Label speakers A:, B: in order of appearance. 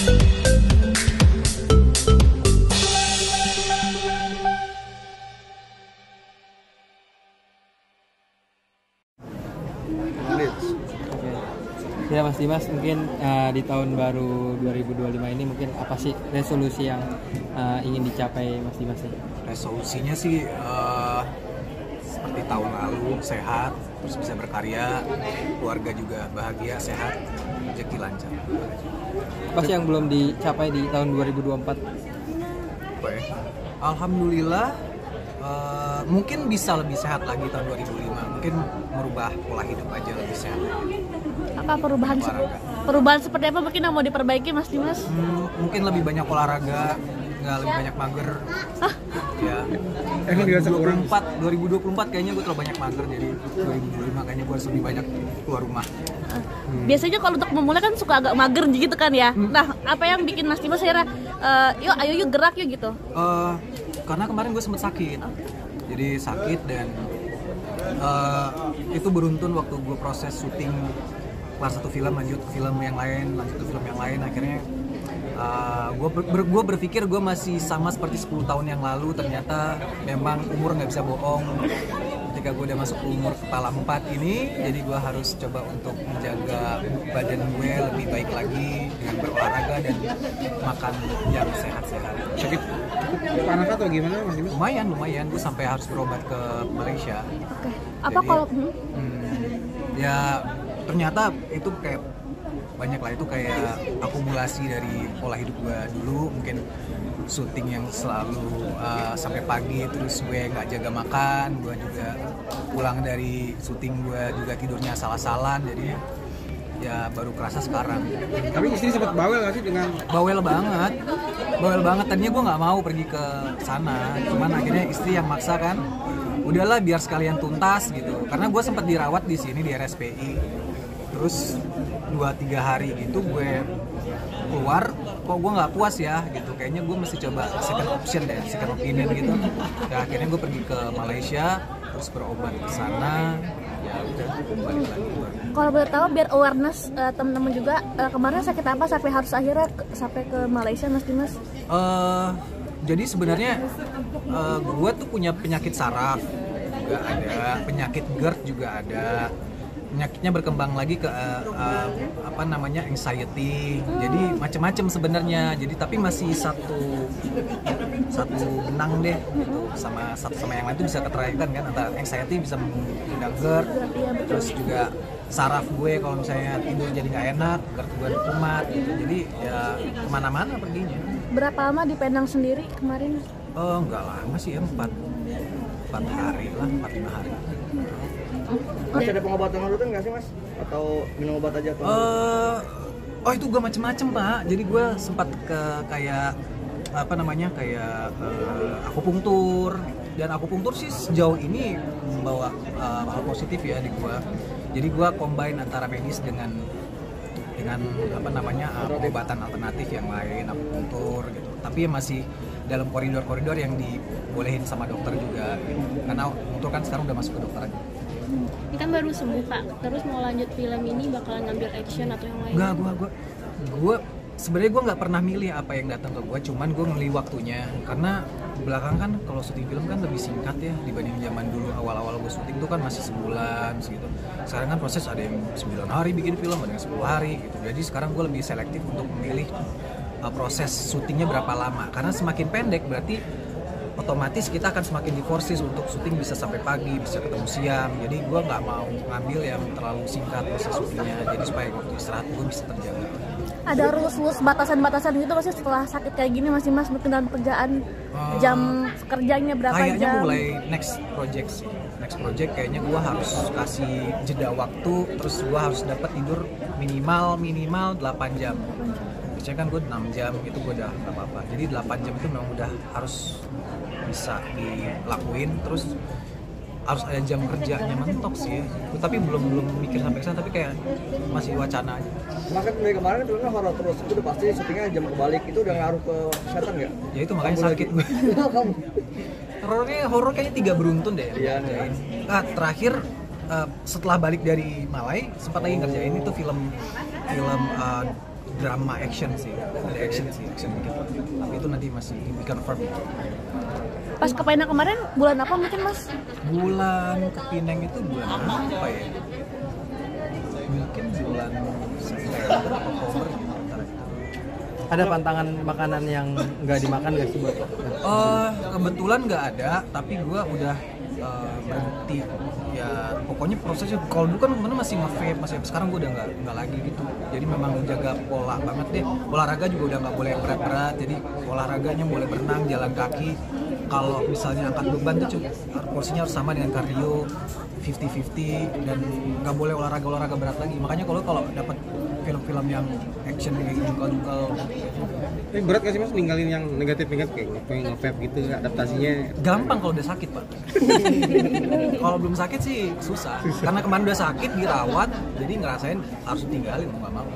A: Ya Mas Dimas, mungkin di tahun baru 2025 ini mungkin apa sih resolusi yang ingin dicapai Mas Dimas ini?
B: Resolusinya sih seperti tahun lalu, sehat, terus bisa berkarya, keluarga juga bahagia, sehat, rezeki lancar.
A: Apa sih yang belum dicapai di tahun 2024?
B: Alhamdulillah mungkin bisa lebih sehat lagi tahun 2005, mungkin merubah pola hidup aja lebih sehat.
C: Apa perubahan seperti apa mungkin yang mau diperbaiki Mas Dimas?
B: Mungkin lebih banyak olahraga, nggak lebih banyak mager. Ya. 2024 kayaknya gue terlalu banyak mager, jadi 2025 kayaknya gue harus lebih banyak keluar rumah.
C: Biasanya kalau untuk memulai kan suka agak mager gitu kan ya. Nah, apa yang bikin Mas Dimas akhirnya yuk gerak yuk gitu?
B: Karena kemarin gue sempet sakit. Jadi sakit dan itu beruntun waktu gue proses syuting kelar satu film lanjut ke film yang lain, akhirnya gue berpikir gue masih sama seperti 10 tahun yang lalu. Ternyata memang umur nggak bisa bohong. Ketika gue udah masuk umur kepala 4 ini, jadi gue harus coba untuk menjaga badan gue lebih baik lagi dengan berolahraga dan makan yang sehat-sehat.
D: Sakit parah atau gimana Mas Dimas?
B: Lumayan, gue sampai harus berobat ke Malaysia.
C: Oke. Apa jadi, kalau
B: ya ternyata itu kayak banyak lah, itu kayak akumulasi dari pola hidup gue dulu, mungkin syuting yang selalu sampai pagi, terus gue nggak jaga makan, gue juga pulang dari syuting gue juga tidurnya salah-salan, jadi ya baru kerasa sekarang.
D: Tapi istri sempat bawel nggak sih dengan?
B: Bawel banget. Tadinya gue nggak mau pergi ke sana, cuman akhirnya istri yang maksa kan. Udahlah biar sekalian tuntas gitu. Karena gue sempat dirawat di sini di RSPI. Terus 2-3 hari gitu gue keluar, kok gue nggak puas ya gitu. Kayaknya gue mesti coba second opinion gitu. Ya, akhirnya gue pergi ke Malaysia, terus berobat ke sana. Ya udah balik lagi.
C: Kalau boleh tahu biar awareness teman-teman juga, kemarin sakit apa sampai harus akhirnya sampai ke Malaysia Mas Dimas?
B: Jadi sebenarnya gue tuh punya penyakit saraf juga ada, penyakit GERD juga ada. Penyakitnya berkembang lagi ke anxiety. Jadi macam-macam sebenarnya. Jadi tapi masih satu benang deh gitu. Sama yang lain itu bisa keterkaitan kan, antara anxiety bisa mengundang GERD. Terus juga saraf gue kalau misalnya tidur jadi nggak enak, GERD gue kumat gitu. Jadi ya kemana-mana perginya.
C: Berapa lama di Penang sendiri kemarin?
B: Nggak lama sih ya, 4 hari lah, 4-5 hari.
D: Masih ada pengobatan rutin nggak sih Mas? Atau minum obat aja?
B: Itu gue macem-macem Pak. Jadi gue sempat ke kayak akupunktur. Dan akupunktur sih sejauh ini membawa hal positif ya di gue. Jadi gue combine antara medis dengan pengobatan alternatif yang lain, akupunktur gitu. Tapi masih dalam koridor-koridor yang dibolehin sama dokter juga gitu. Karena akupunktur kan sekarang udah masuk ke dokter aja.
E: Ini kan baru sembuh Pak, terus mau lanjut film ini bakalan ngambil action atau yang lain?
B: Enggak, gue sebenarnya gue nggak pernah milih apa yang datang ke gue, cuman gue milih waktunya. Karena belakang kan kalau syuting film kan lebih singkat ya dibanding zaman dulu awal-awal gue syuting tuh kan masih sebulan segitu. Sekarang kan proses ada yang 9 hari bikin film, ada yang 10 hari gitu. Jadi sekarang gue lebih selektif untuk memilih proses syutingnya berapa lama. Karena semakin pendek berarti otomatis kita akan semakin diforsis untuk syuting bisa sampai pagi, bisa ketemu siang. Jadi gue nggak mau ngambil yang terlalu singkat proses syutingnya. Jadi supaya waktu istirahat gue bisa terjaga.
C: Ada rules batasan-batasan gitu masih setelah sakit kayak gini Mas Dimas mungkin dalam pekerjaan jam kerjanya berapa jam?
B: Kayaknya mulai next project kayaknya gue harus kasih jeda waktu, terus gue harus dapat tidur minimal 8 jam. Biasanya kan gue 6 jam itu gue udah gak apa-apa. Jadi 8 jam itu memang udah harus bisa dilakuin, terus harus ada jam kerjanya mentok sih. Tapi belum mikir sampai kesana, tapi kayak masih wacana aja.
D: Dari kemarin filmnya horor terus, itu udah pasti syutingnya jam kebalik, itu udah ngaruh ke kesehatan nggak?
B: Ya itu makanya sakit gue. Horor kayaknya 3 beruntun deh.
D: Iya.
B: Terakhir setelah balik dari Malai sempat lagi ngerjain itu film drama action sih, ada action dikit. Tapi itu nanti masih di confirm.
C: Pas ke Penang kemarin bulan apa mungkin Mas?
B: Bulan ke Pineng itu bulan apa ya? Mungkin bulan September, Oktober gitu.
A: Ada pantangan makanan yang nggak dimakan nggak sih buat?
B: Kebetulan nggak ada, tapi gue udah berhenti. Ya pokoknya prosesnya kalau dulu kan kemana masih nge-vape, masih sekarang gue udah nggak lagi gitu. Jadi memang jaga pola banget deh. Olahraga juga udah nggak boleh berat-berat. Jadi olahraganya boleh berenang, jalan kaki. Kalau misalnya angkat beban tuh porsinya harus sama dengan kardio 50-50 dan nggak boleh olahraga berat lagi. Makanya kalau dapat film-film yang action kayak jungkal-jungkal.
F: Tapi berat gak sih Mas ninggalin yang negatif-negatif kayak nge-vape gitu, adaptasinya?
B: Gampang kalau udah sakit, Pak. Kalau belum sakit sih susah. Karena kemarin udah sakit dirawat, jadi ngerasain harus tinggalin mau nggak mau.